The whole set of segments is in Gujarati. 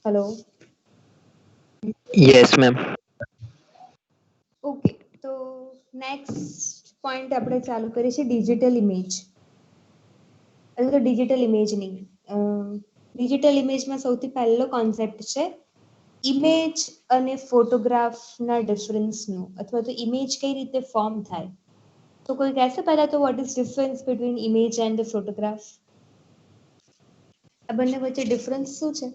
हेलो। Yes, ma'am. ઓકે, તો નેક્સ્ટ પોઈન્ટ આપણે ચાલુ કરીએ છીએ ડિજિટલ ઇમેજ અથવા તો ડિજિટલ ઇમેજની. ડિજિટલ ઇમેજમાં સૌથી પહેલો કોન્સેપ્ટ છે ઇમેજ અને ફોટોગ્રાફના ડિફરન્સનું, અથવા તો ઇમેજ કઈ રીતે ફોર્મ થાય. તો કોઈ કહેશે પહેલા તો what is difference between image and photograph? આ બંને વચ્ચે ડિફરન્સ શું છે?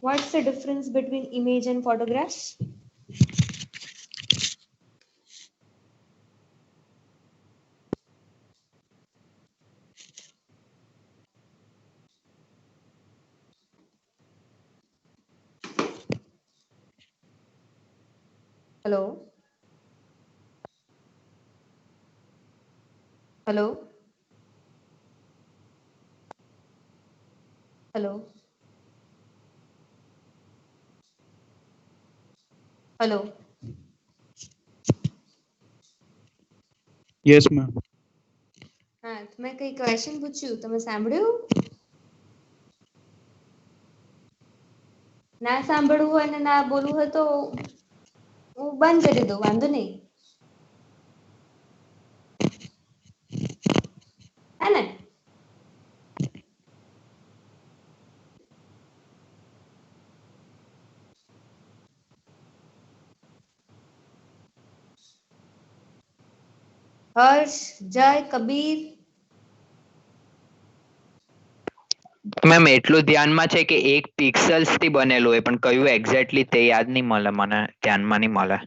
What's the difference between image and photograph? Hello hello hello hello. Yes, ma'am. હા, મેં કઈ ક્વેશ્ચન પૂછ્યું, તમે સાંભળ્યું? ના સાંભળવું હોય ને ના બોલવું હોય તો હું બંધ કરી દઉં, વાંધો નહીં. હે ને? હર્ષ, જય, કબીર. મેમ એટલું ધ્યાનમાં છે કે એક પિક્સલ્સ થી બનેલું હોય, પણ કયું એક્ઝેક્ટલી તે યાદ નહીં મળે, મને ધ્યાનમાં નહીં મળે.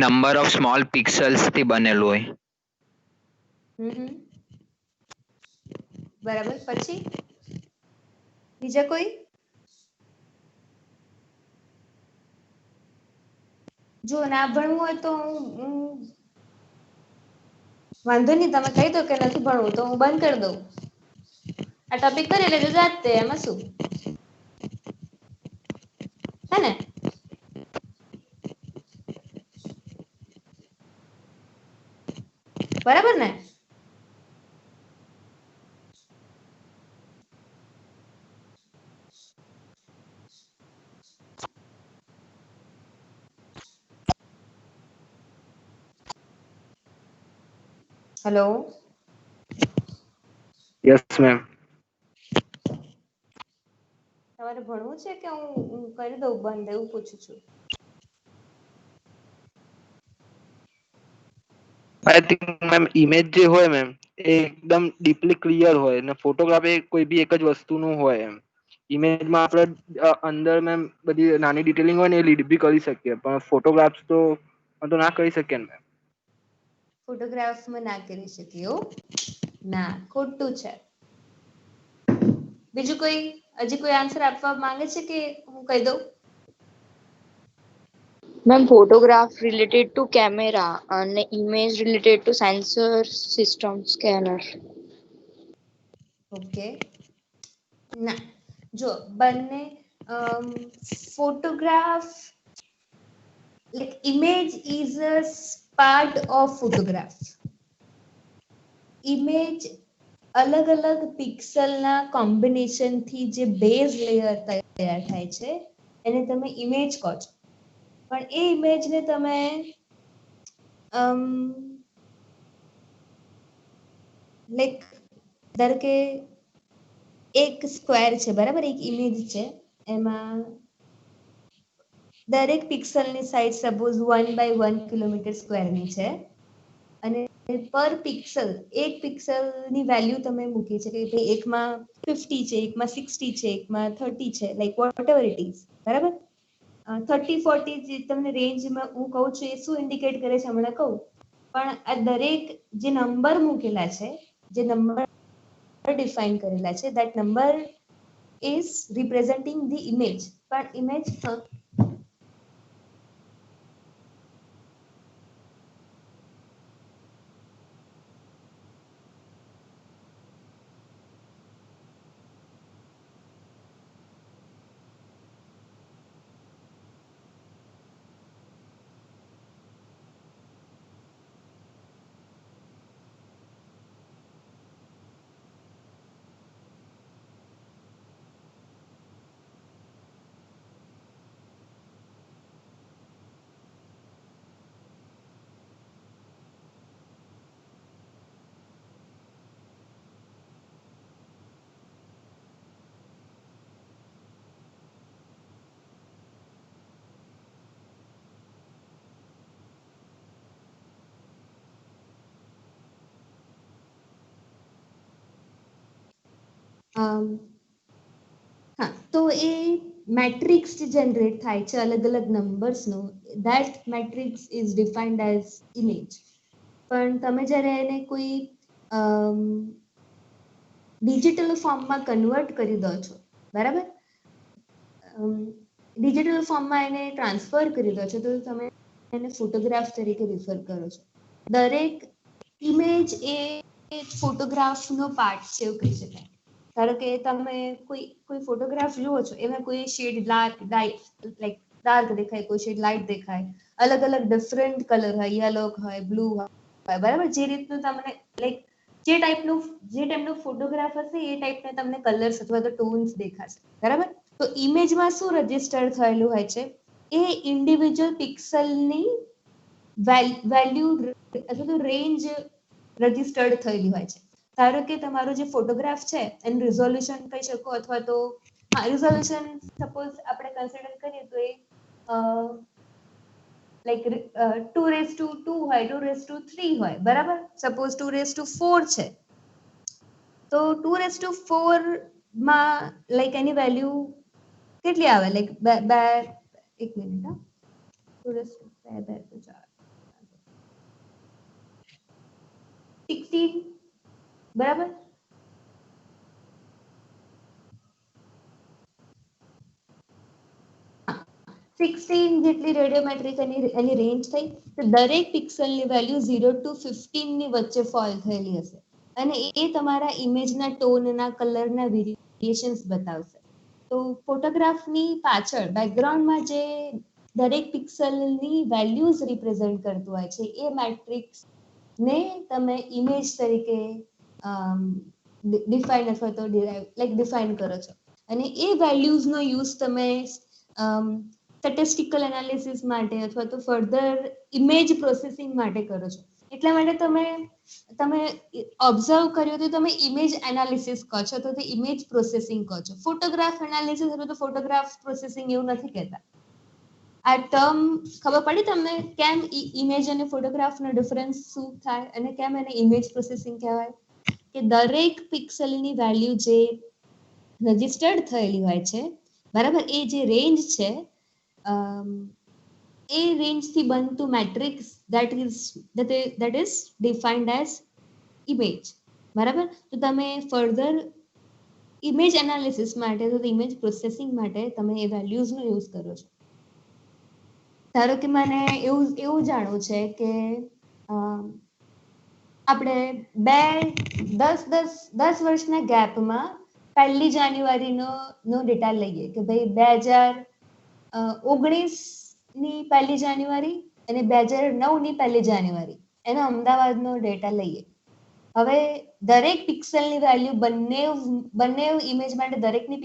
નંબર ઓફ સ્મોલ પિક્સલ્સ થી બનેલું હોય. બરાબર. પછી બીજા કોઈ? જો ના ભણવું હોય તો હું વાંધો નહીં, તમે કહી દો કે નથી ભણવું તો હું બંધ કરી દઉં. આ ટોપિક કરી લેજો જાતે, એમાં શું? હે ને? બરાબર ને? હેલો. Yes, ma'am. તમારે ભણવું છે કે હું કરી દઉં બંધ, એવું પૂછું છું. I think ma'am image જે હોય ma'am એ એકદમ ડીપલી ક્લિયર હોય ને ફોટોગ્રાફ એ કોઈ બી એક જ વસ્તુનું હોય એમ. ઇમેજમાં આપણે અંદર મેમ બધી નાની ડિટેલિંગ હોય ને એ લીડ બી કરી શકીએ, પણ ફોટોગ્રાફ્સ તો ના કરી શકીએ ને. ફોટોગ્રાફમાં ના કરી શકીએ એવું? ના, ખોટું છે. બીજું કોઈ હજી કોઈ આન્સર આપવા માંગે છે કે હું કહી દઉં? Ma'am, photograph related to camera and image related to sensor system scanner. Okay. ના, જો બંને photograph like image is a part of photograph. Image અલગ અલગ પિક્સલના કોમ્બિનેશનથી જે બેઝ લેયર તૈયાર થાય છે એને તમે ઇમેજ કહો છો. પણ એ ઇમેજને તમે લાઈક ધારો કે એક સ્ક્વેર છે, બરાબર? એક ઇમેજ છે, એમાં દરેક પિક્સલની સાઇઝ સપોઝ 1 by 1 કિલોમીટર સ્ક્વેરની છે, અને પર પિક્સલ એક પિક્સલની વેલ્યુ તમે મૂકી છે કે ભાઈ એકમાં 50 છે, એકમાં 60 છે, એકમાં 30 છે, like what ever it is, બરાબર? 30-40 જે તમને રેન્જમાં હું કહું છું એ શું ઇન્ડિકેટ કરે છે હમણાં કહું, પણ આ દરેક જે નંબર મૂકેલા છે, જે નંબર ડિફાઇન કરેલા છે, that number is representing the image. પણ ઇમેજ હા, તો એ મેટ્રિક્સ જે જનરેટ થાય છે અલગ અલગ નંબર્સનો, that matrix is defined as image. પણ તમે જ્યારે એને કોઈ ડિજિટલ ફોર્મમાં કન્વર્ટ કરી દો છો, બરાબર, ડિજિટલ ફોર્મમાં એને ટ્રાન્સફર કરી દો છો, તો તમે એને ફોટોગ્રાફ તરીકે રિફર કરો છો. દરેક ઇમેજ એ ફોટોગ્રાફનો પાર્ટ છે એવું કહી શકાય. ધારો કે તમે કોઈ ફોટોગ્રાફ જુઓ છો, એમાં કોઈ શેડ ડાર્ક દેખાય, કોઈ શેડ લાઇટ દેખાય, અલગ અલગ ડિફરન્ટ કલર હોય, યલો હોય, બ્લુ હોય, બરાબર. જે રીતનું તમને લાઈક જે ટાઈપનો ફોટોગ્રાફ હશે એ ટાઈપના તમને કલર્સ અથવા તો ટોન્સ દેખાશે, બરાબર. તો ઇમેજમાં શું રજિસ્ટર થયેલું હોય છે, એ ઇન્ડિવિજ્યુઅલ પિક્સલની વેલ્યુ અથવા તો રેન્જ રજિસ્ટર્ડ થયેલી હોય છે. ધારો કે તમારો જે ફોટોગ્રાફ છે એનું રિઝોલ્યુશન કહી શકો, અથવા તો રિઝોલ્યુશન સપોઝ આપણે કન્સિડર કરીએ તો એ લાઈક 2:2 હોય, 2:3 હોય, બરાબર. સપોઝ 2:4 છે, તો 2:4 માં લાઈક એની વેલ્યુ કેટલી આવે, લાઈક એક મિનિટ, હા, 16, બરાબર. હા, 16 જેટલી રેડિયોમેટ્રિક એની રેન્જ થઈ. તો દરેક પિક્સલની વેલ્યુ 0 to 15 ની વચ્ચે ફોલ થયેલી હશે, અને એ તમારા ઇમેજના ટોનના કલરના વેરિએશન્સ બતાવશે. તો ફોટોગ્રાફની પાછળ બેકગ્રાઉન્ડમાં જે દરેક પિક્સલની વેલ્યુઝ રિપ્રેઝન્ટ કરતું હોય છે, એ મેટ્રિક્સ ને તમે ઇમેજ તરીકે ડિફાઇન અથવા તો ડિફાઇન કરો છો. અને એ વેલ્યુઝનો યુઝ તમે સ્ટેટિસ્ટિકલ એનાલિસિસ માટે અથવા તો ફર્ધર ઇમેજ પ્રોસેસિંગ માટે કરો છો. એટલા માટે તમે ઓબ્ઝર્વ કર્યો તો તમે ઇમેજ એનાલિસિસ કહો છો, તો ઇમેજ પ્રોસેસિંગ કહો છો. ફોટોગ્રાફ એનાલિસિસ અથવા તો ફોટોગ્રાફ પ્રોસેસિંગ એવું નથી કહેતા. આ ટર્મ ખબર પડી તમને કેમ ઇમેજ અને ફોટોગ્રાફનો ડિફરન્સ શું થાય અને કેમ એને ઇમેજ પ્રોસેસિંગ કહેવાય? કે દરેક પિક્સલની વેલ્યુ જે રજિસ્ટર્ડ થયેલી હોય છે, બરાબર, એ જે રેન્જ છે, એ રેન્જથી બનતું matrix that is defined as image, બરાબર. તો તમે ફર્ધર ઇમેજ એનાલિસિસ માટે, તો ઇમેજ પ્રોસેસિંગ માટે તમે એ વેલ્યુઝનો યુઝ કરો છો. ધારો કે મને એવું જાણવું છે કે આપણે 10 વર્ષના ગેપમાં 1 જાન્યુઆરીનો ડેટા લઈએ કે ભાઈ 2019ની 1 જાન્યુઆરી અને 2009ની 1 જાન્યુઆરી, એનો અમદાવાદનો ડેટા લઈએ. હવે દરેક પિક્સલની વેલ્યુ બંને ઇમેજ માટે દરેકની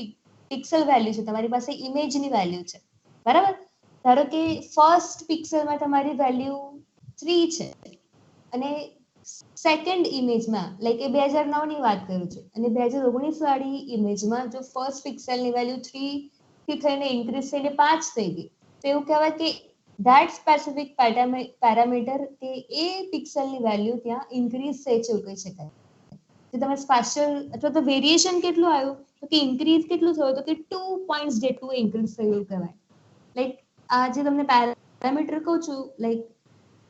પિક્સલ વેલ્યુ છે, તમારી પાસે ઇમેજની વેલ્યુ છે, બરાબર. ધારો કે ફર્સ્ટ પિક્સલમાં તમારી વેલ્યુ 3 છે, અને સેકન્ડ ઇમેજમાં, લાઈક એ 2009ની વાત કરું છું, અને 2019 વાળી ઇમેજમાં જો ફર્સ્ટ પિક્સલની વેલ્યુ 3 થી થઈને ઇન્ક્રીઝ થઈને 5 થઈ ગઈ, તો એવું કહેવાય કે ધેટ સ્પેસિફિક પેરામીટર કે એ પિક્સલની વેલ્યુ ત્યાં ઇન્ક્રીઝ થઈ છે એવું કહી શકાય. તો તમે સ્પાશિયલ અથવા તો વેરિએશન કેટલું આવ્યું, તો કે ઇન્ક્રીઝ કેટલું થયું, તો કે 2 પોઈન્ટ્સ જેટલું ઇન્ક્રીઝ થયું એવું કહેવાય. લાઈક આ જે તમને પેરામીટર કહું છું, લાઈક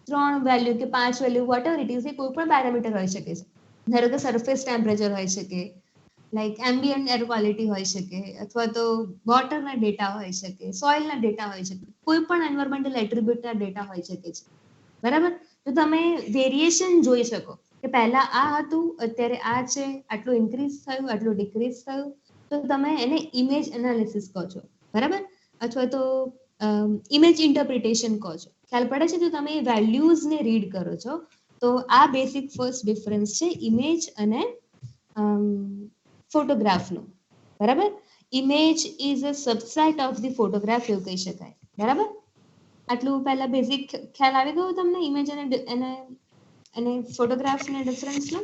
3 વેલ્યુ કે 5 વેલ્યુ વોટેવર ઇટ ઇઝ, એ કોઈ પણ પેરામીટર હોઈ શકે છે. ધારો કે સરફેસ ટેમ્પરેચર હોઈ શકે, લાઈક એમ્બિયન્ટ એર ક્વોલિટી હોઈ શકે, અથવા તો વોટરના ડેટા હોઈ શકે, સોઇલના ડેટા હોઈ શકે, કોઈ પણ એન્વાયરમેન્ટલ એટ્રીબ્યુટના ડેટા હોઈ શકે છે, બરાબર. તો તમે વેરિએશન જોઈ શકો કે પહેલા આ હતું, અત્યારે આ છે, આટલું ઇન્ક્રીઝ થયું, આટલું ડિક્રીઝ થયું. તો તમે એને ઇમેજ એનાલિસિસ કહો છો, બરાબર, અથવા તો ઇમેજ ઇન્ટરપ્રિટેશન કહો છો. ખ્યાલ પડે છે? તો તમે વેલ્યુઝને રીડ કરો છો. તો આ બેસિક ફર્સ્ટ ડિફરન્સ છે ઇમેજ અને ફોટોગ્રાફનું, બરાબર. Image is a subset of the photograph એવું કહી શકાય, બરાબર. આટલું પહેલા બેઝિક ખ્યાલ આવી ગયો તમને ઇમેજ અને ફોટોગ્રાફના ડિફરન્સનો?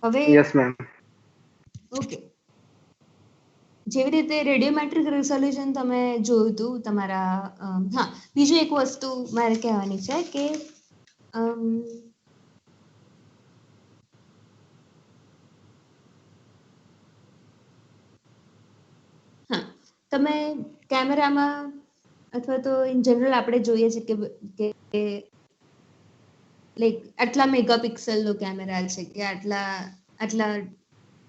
હવે યસ મેમ. ઓકે, જેવી રીતે રેડિયોમેટ્રિક રિઝોલ્યુશન તમે જોયું હતું તમારા, હા, બીજું એક વસ્તુ મારે કહેવાની છે કે તમે કેમેરામાં અથવા તો ઇન જનરલ આપણે જોઈએ છે કે લાઈક આટલા મેગાપિક્સલનો કેમેરા છે કે આટલા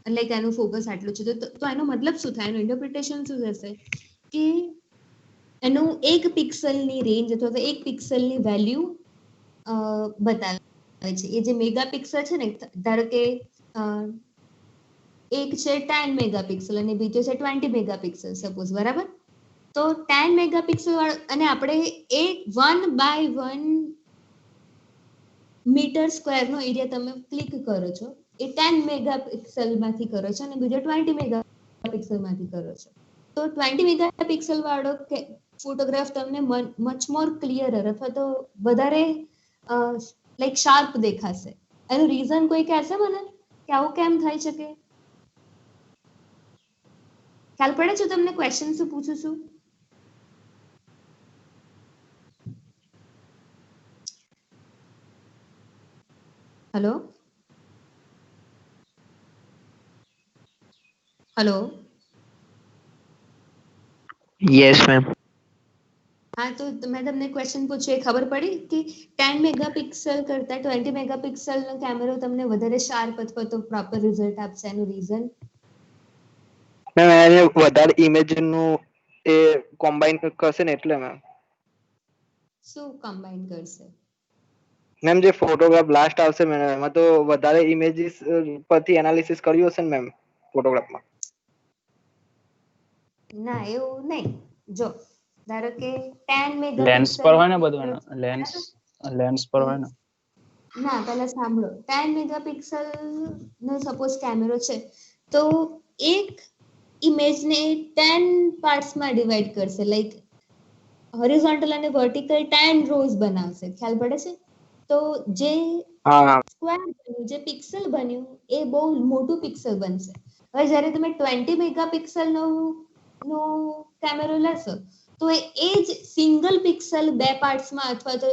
લાઈક એનું ફોકસ આટલું છે તો એનો મતલબ શું થાય, એનું ઇન્ટરપ્રિટેશન શું થશે કે એનું એક પિક્સલની રેન્જ અથવા તો એક પિક્સલની વેલ્યુ બતાવે છે. એ જે મેગાપિક્સલ છે ને, ધારો કે એક છે 10 મેગાપિક્સલ અને બીજો છે 20 મેગાપિક્સલ સપોઝ, બરાબર? તો 10 મેગાપિક્સલ વાળો અને આપણે એ 1/1 મીટર સ્ક્વેર નો એરિયા તમે ક્લિક કરો છો, એ 10 મેગાપિક્સલ માંથી કરો છો અને બીજો 20 મેગાપિક્સલ માંથી કરો છો. તો 20 મેગાપિક્સલ વાળો ફોટોગ્રાફ તમને મચ મોર ક્લિયરર અથવા તો વધારે લાઈક શાર્પ દેખાશે. એનું રીઝન કોઈ કહેશે મને કે આવું કેમ થઈ શકે? ખ્યાલ પડે છે તમને ક્વેશ્ચન શું પૂછું છું? Hello hello yes ma'am. હા, તો મેં તમને ક્વેશ્ચન પૂછ્યું, એ ખબર પડી કે 10 મેગાપિક્સલ કરતા 20 મેગાપિક્સલનો કેમેરો તમને વધારે શાર્પ અથવા તો પ્રોપર રિઝલ્ટ આપશે. એનું રીઝન મેમ એને વધારે ઇમેજ નું એ કોમ્બાઈન કરશે ને એટલે મેમ. શું કમ્બાઈન કરશે? મેમ જે ફોટોગ્રાફ લાસ્ટ આવશે મેમ એમાં તો વધારે ઇમેજીસ પરથી એનાલિસિસ કર્યું હશે ને મેમ ફોટોગ્રાફમાં. ના, એવું નહીં. જો ધારો કે 10 લેન્સ મેગાપિક્સલ પર હોય ને બધું એનું લેન્સ પર હોય ને. ના, પહેલા સાંભળો. 10 મેગાપિક્સલ નો સપોઝ કેમેરો છે, તો એક ઇમેજને 10 પાર્ટ્સમાં ડિવાઈડ કરશે, લાઈક હોરિઝોન્ટલ અને વર્ટિકલ 10 રોઝ બનાવશે. ખ્યાલ પડે છે? તો જે હા સ્ક્વેર બન્યું, જે પિક્સલ બન્યું, એ બહુ મોટું પિક્સલ બનશે. હવે જ્યારે તમે 20 મેગાપિક્સલનો કેમેરો લેશો તો એ જ સિંગલ પિક્સલ બે પાર્ટ્સમાં અથવા તો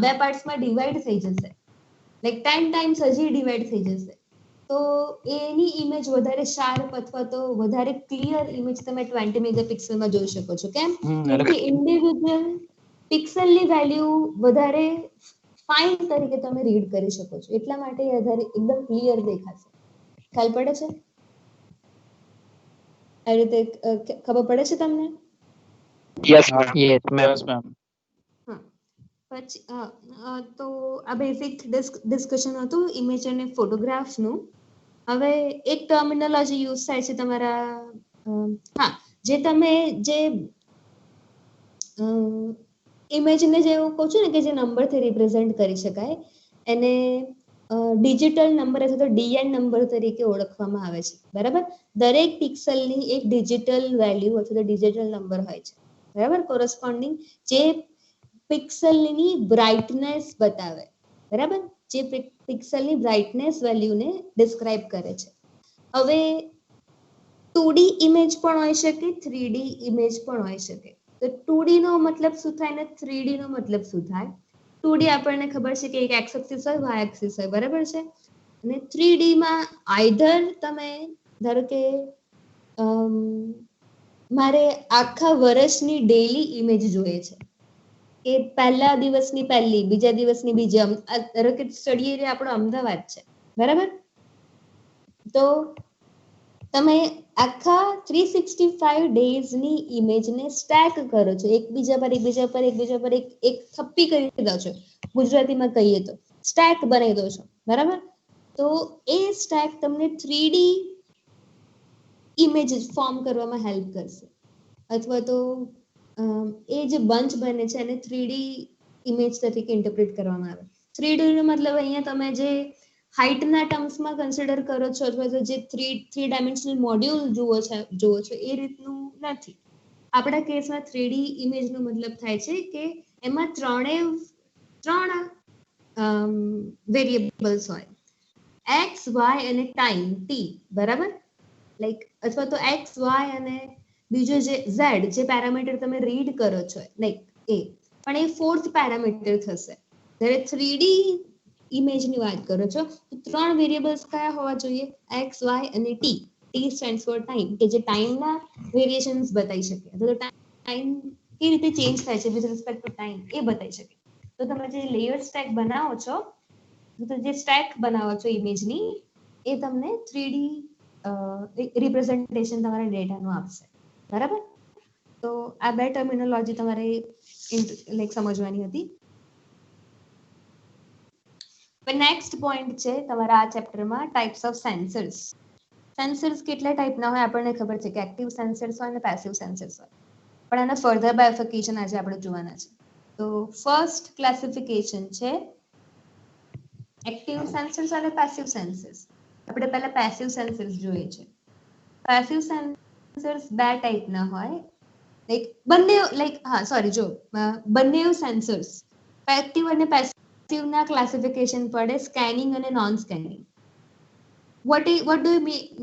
બે પાર્ટ્સમાં ડિવાઈડ થઈ જશે, લાઈક 10 ટાઈમ્સ હજી ડિવાઈડ થઈ જશે. તો એની ઇમેજ વધારે શાર્પ અથવા તો વધારે ક્લિયર ઇમેજ તમે 20 મેગાપિક્સલમાં જોઈ શકો છો. કેમ કે ઇન્ડિવિડ્યુઅલ પિક્સલની વેલ્યુ વધારે ફાઇન તરીકે તમે રીડ કરી શકો છો, એટલા માટે વધારે એકદમ ક્લિયર દેખાશે. ખ્યાલ પડે છે? આ રીતે ખબર પડે છે તમને? Yes ma'am. Yes ma'am. Yes ma'am. પછી તો આ બેઝિક ડિસ્કશન હતું ઇમેજ અને ફોટોગ્રાફ્સનું. હવે એક ટર્મિનોલોજી યુઝ થાય છે તમારા જે તમે જે ઇમેજને જે હું કહું છું ને કે જે નંબરથી રિપ્રેઝેન્ટ કરી શકાય, એને ડિજિટલ નંબર અથવા તો ડીએન નંબર તરીકે ઓળખવામાં આવે છે, બરાબર? દરેક પિક્સલની એક ડિજિટલ વેલ્યુ અથવા તો ડિજિટલ નંબર હોય છે, બરાબર? કોરસ્પોન્ડિંગ જે પિક્સલની બ્રાઇટનેસ બતાવે, બરાબર? જે પિક્સલની બ્રાઇટનેસ વેલ્યુને ડિસ્ક્રાઇબ કરે છે. હવે 2D ઇમેજ પણ હોઈ શકે, 3D ઇમેજ પણ હોઈ શકે. તો 2D નો મતલબ શું થાય ને 3D નો મતલબ શું થાય? 2D આપણને ખબર છે કે એક એક્સ એક્સિસ હોય, વાય એક્સિસ હોય, બરાબર છે? અને 3D માં આઈધર તમે ધારો કે મારે આખા વર્ષની ડેઈલી ઇમેજ જોઈએ છે, કે પહેલા દિવસની પહેલી, બીજા દિવસની બીજી. ધારો કે સ્ટડી એરિયા આપણો અમદાવાદ છે, બરાબર? તો તમે આખા 365 ડેઝની ઇમેજને સ્ટેક કરો છો, એકબીજા પર એકબીજા પર એકબીજા પર એક થપ્પી કરી દો છો, ગુજરાતીમાં કહીએ તો સ્ટેક બનાવી દો છો, બરાબર? તો એ સ્ટેક તમને 3D ઇમેજ ફોર્મ કરવામાં હેલ્પ કરશે. અથવા તો એ જે બંચ બને છે એને 3D ઇમેજ તરીકે ઇન્ટરપ્રિટ કરવામાં આવે. 3D નો મતલબ અહીંયા તમે જે હાઇટના ટર્મ્સમાં કન્સિડર કરો છો અથવા તો જે થ્રી ડાયમેન્શનલ મોડ્યુલ જુઓ છો એ રીતનું નથી. આપણા કેસમાં 3D ઇમેજનો મતલબ થાય છે કે એમાં ત્રણ વેરિયેબલ્સ હોય, એક્સ, વાય અને ટાઈમ ટી, બરાબર? લાઈક અથવા તો એક્સ, વાય અને બીજો જે ઝેડ, જે પેરામીટર તમે રીડ કરો છો, લાઈક એ પણ એ ફોર્થ પેરામીટર થશે. જ્યારે 3D ઇમેજની વાત કરો છો તો ત્રણ વેરિયેબલ્સ કયા હોવા જોઈએ? એક્સ, વાય અને t. T stands for time, કે જે ટાઈમના વેરિએશન્સ બતાવી શકે, તો ટાઈમ કેવી રીતે ચેન્જ થાય છે વિથ રિસ્પેક્ટ ટુ ટાઈમ એ બતાવી શકે. તો તમે જે લેયર સ્ટેક બનાવો છો, તો જે સ્ટેક બનાવો છો ઇમેજની, એ તમને 3D રિપ્રેઝન્ટેશન તમારા ડેટાનું આપશે. બરાબર? તો આ બે ટર્મિનોલોજી તમારે લાઈક સમજવાની હતી. નેક્સ્ટ પોઈન્ટ છે તમારા આ ચેપ્ટરમાં ટાઈપ્સ ઓફ સેન્સર્સ. સેન્સર્સ કેટલા ટાઈપના હોય આપણને ખબર છે કે એક્ટિવ સેન્સર્સ હોય અને પેસિવ સેન્સર્સ હોય, પણ આના ફર્ધર બાયફિકેશન આજે આપણે જોવાના છે. તો ફર્સ્ટ ક્લાસિફિકેશન છે એક્ટિવ સેન્સર્સ અને પેસિવ સેન્સર્સ. આપણે પહેલા પેસિવ સેન્સર્સ જોઈએ છે. પેસિવ સેન્સર્સ બે ટાઈપના હોય, લાઈક બંને લાઈક બંને સેન્સર્સ એક્ટિવ અને પેસિવના ક્લાસિફિકેશન પડે સ્કેનિંગ અને non scanning. what do you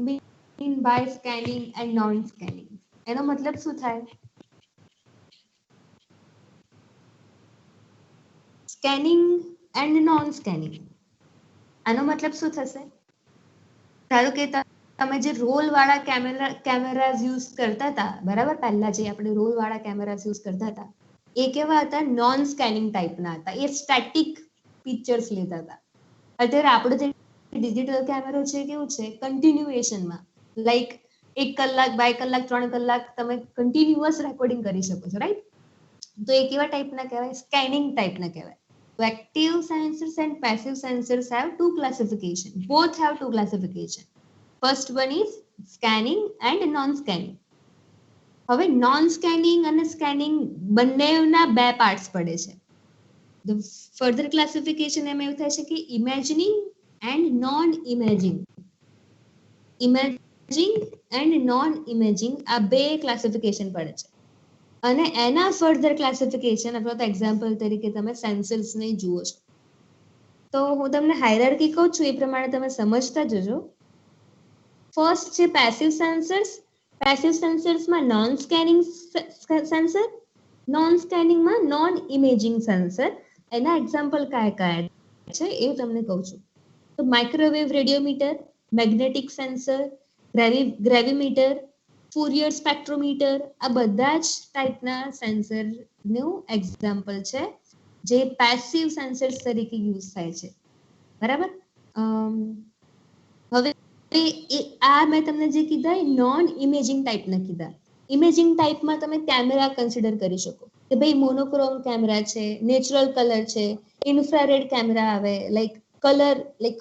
mean by scanning and non scanning? એનો મતલબ શું થાય? સ્કેનિંગ એન્ડ નોન સ્કેનિંગ, આનો મતલબ શું થશે? ધારો કે તમે જે રોલ વાળા કેમેરાઝ યુઝ કરતા હતા, બરાબર, પહેલા જે આપણે રોલ વાળા કેમેરાઝ યુઝ કરતા હતા, એ કેવા હતા? નોન સ્કેનિંગ ટાઈપના હતા. એ સ્ટેટિક પિક્ચર્સ લેતા હતા. અત્યારે આપણો જે ડિજિટલ કેમેરો છે કેવું છે? કન્ટિન્યુએશનમાં, લાઈક 1 કલાક 2 કલાક 3 કલાક તમે કન્ટિન્યુઅસ રેકોર્ડિંગ કરી શકો છો, રાઈટ? તો એ કેવા ટાઈપના કહેવાય? સ્કેનિંગ ટાઈપના કહેવાય. So active sensors and passive sensors have two classification. Both have two classification. First one is scanning and non-scanning. હવે non-scanning અને scanning બંનેના બે પાર્ટ્સ પડે છે. The further classification એમ એવું થાય છે કે imagining and non-imaging. Imaging and non-imaging આ બે ક્લાસિફિકેશન પડે છે. અને એના ફર્ધર ક્લાસિફિકેશન અથવા તો એક્ઝામ્પલ તરીકે તમે સેન્સર્સને જુઓ છો. તો હું તમને હાયરાર્કી કહું છું, એ પ્રમાણે તમે સમજતા જજો. ફર્સ્ટ છે પેસિવ સેન્સર્સ. પેસિવ સેન્સર્સમાં નોન સ્કેનિંગ સેન્સર, નોન સ્કેનિંગમાં નોન ઇમેજિંગ સેન્સર. એના એક્ઝામ્પલ કયા કયા છે એ તમને કહું છું. તો microwave radiometer, magnetic sensor, gravimeter, Fourier spectrometer, આ બધા જ ટાઈપના સેન્સરનું એક્ઝામ્પલ છે જે પેસિવ સેન્સર્સ તરીકે યુઝ થાય છે. બરાબર? હવે આ મેં તમને જે કીધા એ નોન ઇમેજિંગ ટાઈપના કીધા. ઇમેજિંગ ટાઈપમાં તમે કેમેરા કન્સિડર કરી શકો કે ભાઈ મોનોક્રોમ કેમેરા છે, નેચરલ કલર છે, ઇન્ફ્રારેડ કેમેરા આવે, લાઈક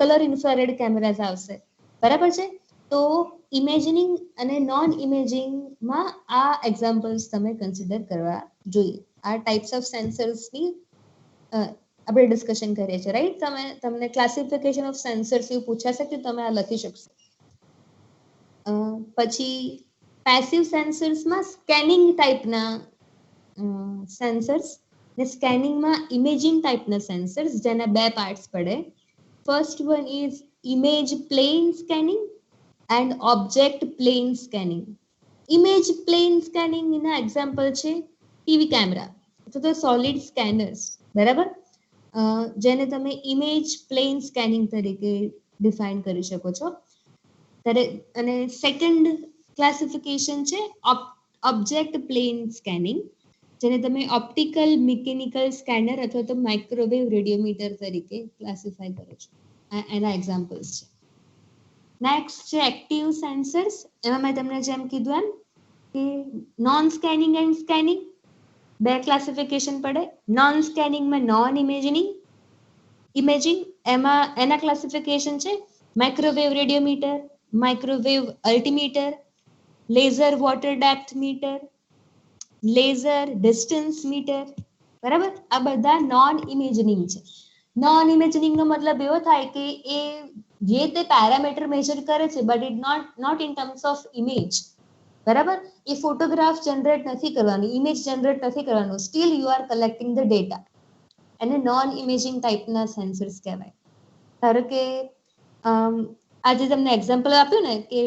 કલર ઇન્ફ્રારેડ કેમેરાઝ આવશે. બરાબર છે? તો ઇમેજિંગ અને નોન ઇમેજિંગમાં આ એક્ઝામ્પલ્સ તમે કન્સિડર કરવા જોઈએ. આ ટાઈપ્સ ઓફ સેન્સર્સની આપણે ડિસ્કશન કરીએ છીએ, રાઈટ? તમને ક્લાસિફિકેશન ઓફ સેન્સર્સ એવું પૂછાશે કે તમે આ લખી શકશો. પછી પેસિવ સેન્સર્સમાં સ્કેનિંગ ટાઈપના સેન્સર્સ ને સ્કેનિંગમાં ઇમેજિંગ ટાઈપના સેન્સર્સ, જેના બે પાર્ટ્સ પડે. First one is image plane scanning and object plane scanning. Image plane scanning ના એક્ઝામ્પલ છે ટીવી કેમેરા અથવા તો સોલિડ સ્કેનર્સ. બરાબર? જેને તમે ઇમેજ પ્લેન સ્કેનિંગ તરીકે ડિફાઇન કરી શકો છો. અને સેકન્ડ ક્લાસિફિકેશન છે ઓબ્જેક્ટ પ્લેન સ્કેનિંગ, જેને તમે ઓપ્ટિકલ મિકેનિકલ સ્કેનર અથવા તો માઇક્રોવેવ રેડિયોમીટર તરીકે ક્લાસિફાય કરો છો. એના એક્ઝામ્પલ્સ છે. નેક્સ્ટ છે એક્ટિવ સેન્સર્સ. એમાં મેં તમને જેમ કીધું એમ કે નોન સ્કેનિંગ એન્ડ સ્કેનિંગ બે ક્લાસિફિકેશન પડે. નોન સ્કેનિંગમાં નોન ઇમેજિંગ, એના ક્લાસિફિકેશન છે microwave radiometer, microwave altimeter, laser water depth meter, laser distance meter. બરાબર? આ બધા નોન ઇમેજિંગ છે. નોન ઇમેજિંગ નો મતલબ એવો થાય કે એ જે તે પેરામીટર મેજર કરે છે but it not in terms of image. બરાબર? એ ફોટોગ્રાફ જનરેટ નથી કરવાનું, ઇમેજ જનરેટ નથી કરવાનું, still you are collecting the data. એને નોન ઇમેજિંગ ટાઈપના સેન્સર્સ કહેવાય. ધારો કે આજે તમને એક્ઝામ્પલ આપ્યું ને કે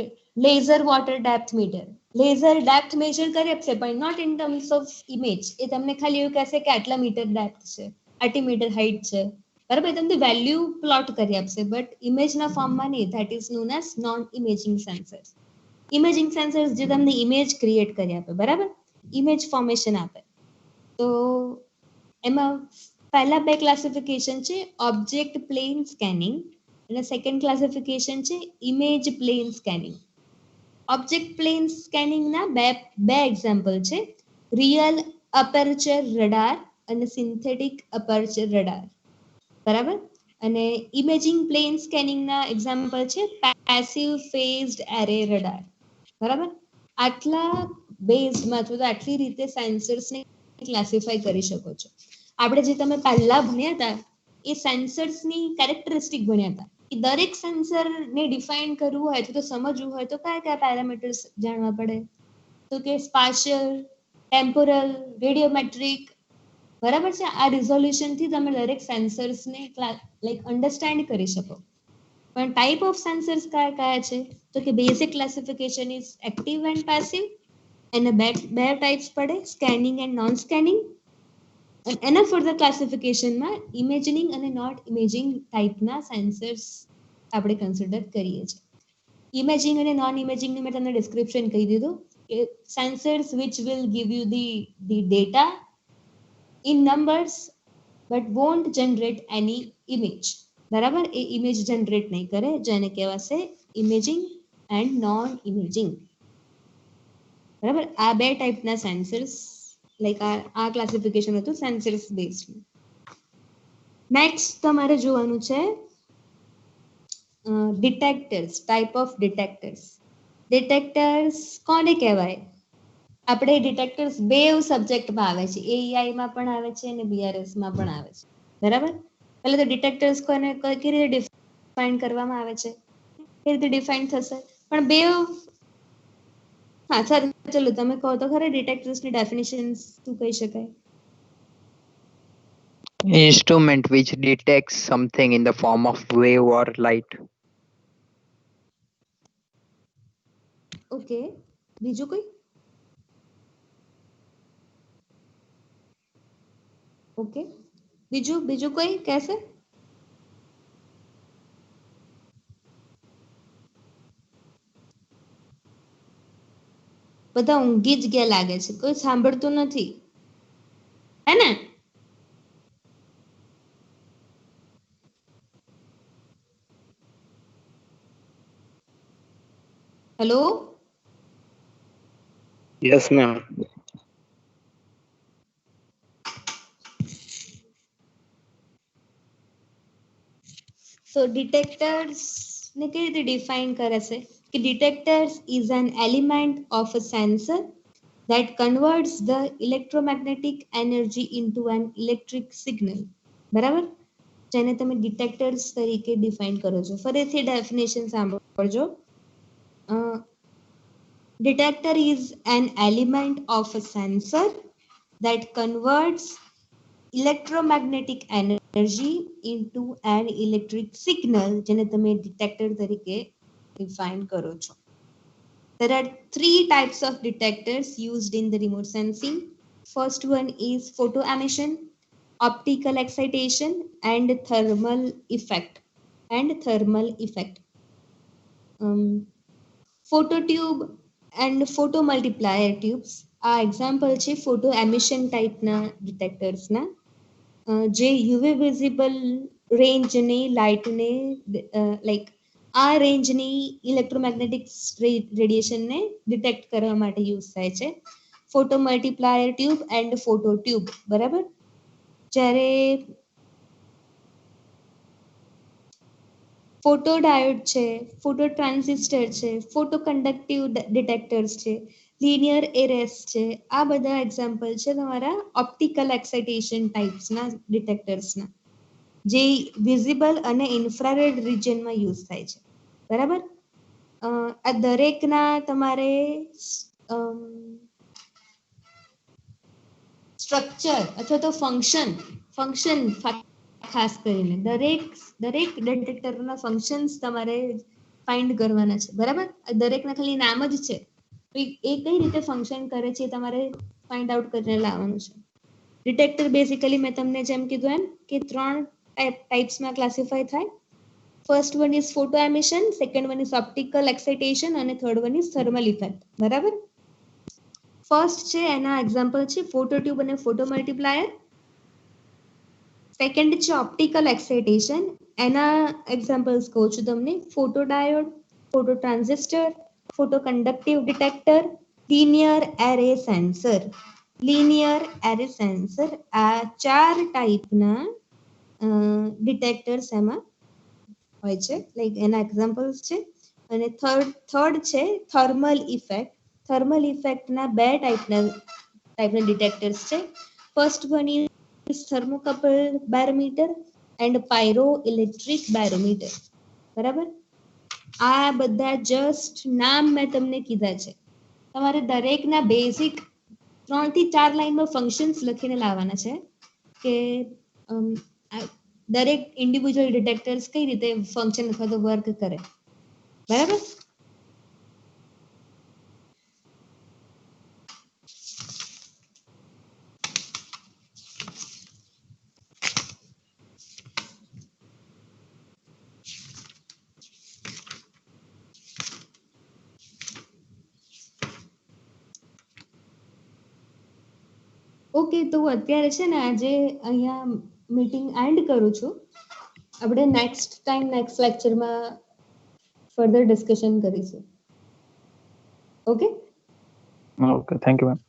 laser water depth meter, laser depth measure કરી આપશે પણ not in terms of image. એ તમને ખાલી એવું કહેશે કે આટલા મીટર ડેપ્થ છે, આટલી મીટર હાઇટ છે. બરાબર? તમને વેલ્યુ પ્લોટ કરી આપશે બટ ઇમેજના ફોર્મમાં નહીં. That is known as non imaging sensors. Imaging sensors જે તમને ઇમેજ ક્રિએટ કરી આપે, બરાબર, ઇમેજ ફોર્મેશન આપે. તો એમાં પહેલા બે ક્લાસિફિકેશન છે, ઓબ્જેક્ટ પ્લેન સ્કેનિંગ અને સેકન્ડ ક્લાસિફિકેશન છે image plane scanning. Object plane scanning ના બે એક્ઝામ્પલ છે, રિયલ અપેર્ચર રડાર અને સિન્થેટિક અપેર્ચર રડાર, બરાબર. અને ઇમેજિંગ પ્લેન સ્કેનિંગ ના એક્ઝામ્પલ છે પેસિવ ફેઝડ એરે રડાર, બરાબર. આટલા બેઝમાં અથવા તો આટલી રીતે સેન્સર્સને ક્લાસિફાઈ કરી શકો છો. આપણે જે તમે પહેલા ભણ્યા હતા એ સેન્સર્સની કેરેક્ટરિસ્ટિક ભણ્યા હતા. દરેક સેન્સર ને ડિફાઇન કરવું હોય તો સમજવું હોય તો કયા કયા પેરામીટર્સ જાણવા પડે? તો કે સ્પાશિયલ, ટેમ્પોરલ, રેડિયોમેટ્રિક, બરાબર છે. આ રિઝોલ્યુશન થી તમે દરેક સેન્સર્સને લાઈક અન્ડરસ્ટેન્ડ કરી શકો. પણ ટાઈપ ઓફ સેન્સર્સ કયા કયા છે? તો કે basic classification is active and passive. એને બે ટાઈપ્સ પડે, સ્કેનિંગ એન્ડ નોન સ્કેનિંગ. એના ફર્ધર ક્લાસિફિકેશનમાં ઇમેજિંગ અને નોટ ઇમેજિંગ ટાઈપના સેન્સર્સ આપણે કન્સિડર કરીએ છીએ. ઇમેજિંગ અને નોન ઇમેજિંગનું મેં તમને ડિસ્ક્રિપ્શન કહી દીધું કે sensors which will give you the data in numbers but want generate any image, બરાબર. એ ઇમેજ જનરેટ નહીં કરે, જેને કહેવાશે ઇમેજિંગ એન્ડ નોન ઇમેજિંગ, બરાબર. આ બે ટાઈપના સેન્સર્સ, લાઈક આ ક્લાસિફિકેશન હતું સેન્સર્સ બેઝડ. નેક્સ્ટ તમારે જોવાનું છે detectors, type of detectors. Detectors કોને કહેવાય? આપણે ડિટેક્ટર્સ બે સબ્જેક્ટમાં આવે છે, એઈઆઈ માં પણ આવે છે અને બીઆરએસ માં પણ આવે છે, બરાબર. પહેલા તો ડિટેક્ટર્સ કોને કેવી રીતે ડિફાઇન કરવામાં આવે છે, કેવી રીતે ડિફાઇન થશે? પણ બે, હા સર ચલો તમે કહો તો ખરા ડિટેક્ટર્સની ડેફિનેશન શું કહી શકાય? Instrument which detects something in the form of wave or light. Okay, બીજું કોઈ? ઓકે, બીજું કોઈ કહેશે? બધા ઊંઘી જ ગયા લાગે છે, કોઈ સાંભળતું નથી, હે ને? Hello, yes ma'am. તો ડિટેક્ટર્સ ને કેવી રીતે ડિફાઇન કરે છે કે detectors is an element of a sensor that converts the electromagnetic energy into an electric signal, બરાબર. જેને તમે ડિટેક્ટર્સ તરીકે ડિફાઇન કરો છો. ફરીથી ડેફિનેશન સાંભળજો. Detector is an element of a sensor that converts electromagnetic energy into an electric signal, જેને તમે ડિટેક્ટર તરીકે ડિફાઇન કરો છો. There are three types of detectors used in the remote sensing. First one is photo emission, optical excitation, and thermal effect. Phototube and photomultiplier tubes આ એક્ઝામ્પલ છે ફોટો એમિશન ટાઈપના ડિટેક્ટર્સના, જે યુવી વિઝિબલ રેન્જની લાઇટને લાઈક આ રેન્જની ઇલેક્ટ્રોમેગ્નેટિક રેડિયેશનને ડિટેક્ટ કરવા માટે યુઝ થાય છે. Photo multiplier tube and photo tube, બરાબર. જ્યારે ફોટો ડાયોડ છે, ફોટો ટ્રાન્ઝિસ્ટર છે, ફોટો કન્ડક્ટિવ ડિટેક્ટર્સ છે, લિનિયર એરેસ છે, આ બધા એક્ઝામ્પલ છે તમારા ઓપ્ટિકલ એક્સાઇટેશન ટાઈપ્સના ડિટેક્ટર્સના, જે વિઝિબલ અને ઇન્ફ્રારેડ રિજનમાં યુઝ થાય છે, બરાબર. આ દરેકના તમારે સ્ટ્રક્ચર અથવા તો ફંક્શન ખાસ કરીને દરેક ડિટેક્ટરના ફંક્શન્સ તમારે ફાઇન્ડ કરવાના છે, બરાબર. દરેકના ખાલી નામ જ છે, એ કઈ રીતે ફંક્શન કરે છે તમારે ફાઇન્ડ આઉટ કરીને લાવવાનું છે. ડિટેક્ટર બેઝિકલી મેં તમને જેમ કીધું એમ કે ત્રણ ટાઈપ્સમાં ક્લાસિફાય થાય. First one is photo emission, second one is optical excitation અને third one is thermal effect. બરાબર. ફર્સ્ટ છે એના એક્ઝામ્પલ છે ફોટો ટ્યુબ અને ફોટો મલ્ટીપ્લાયર. સેકન્ડ છે ઓપ્ટિકલ એક્સાઇટેશન, એના એક્ઝામ્પલ્સ કહું છું તમને, photo diode, photo transistor, photo conductive detector, linear array sensor. Linear array sensor આ 4 ટાઈપના ડિટેક્ટર્સ એમાં હોય છે, લાઈક એના એક્ઝામ્પલ્સ છે. અને થર્ડ છે થર્મલ ઇફેક્ટ. થર્મલ ઇફેક્ટના 2 ટાઈપના ડિટેક્ટર્સ છે. First one is thermocouple barometer and પાયરો electric barometer. બરાબર. આ બધા જસ્ટ નામ મેં તમને કીધા છે. તમારે દરેકના બેઝિક 3 થી 4 લાઈનમાં ફંક્શન્સ લખીને લાવવાના છે કે દરેક ઇન્ડિવિજ્યુઅલ ડિટેક્ટર્સ કઈ રીતે ફંક્શન અથવા તો વર્ક કરે. બરાબર. ઓકે, તો અત્યારે છે ને આજે અહીંયા મીટિંગ એન્ડ કરું છું. આપણે નેક્સ્ટ લેક્ચરમાં ફર્ધર ડિસ્કશન કરીશું. Okay. Okay, thank you, ma'am.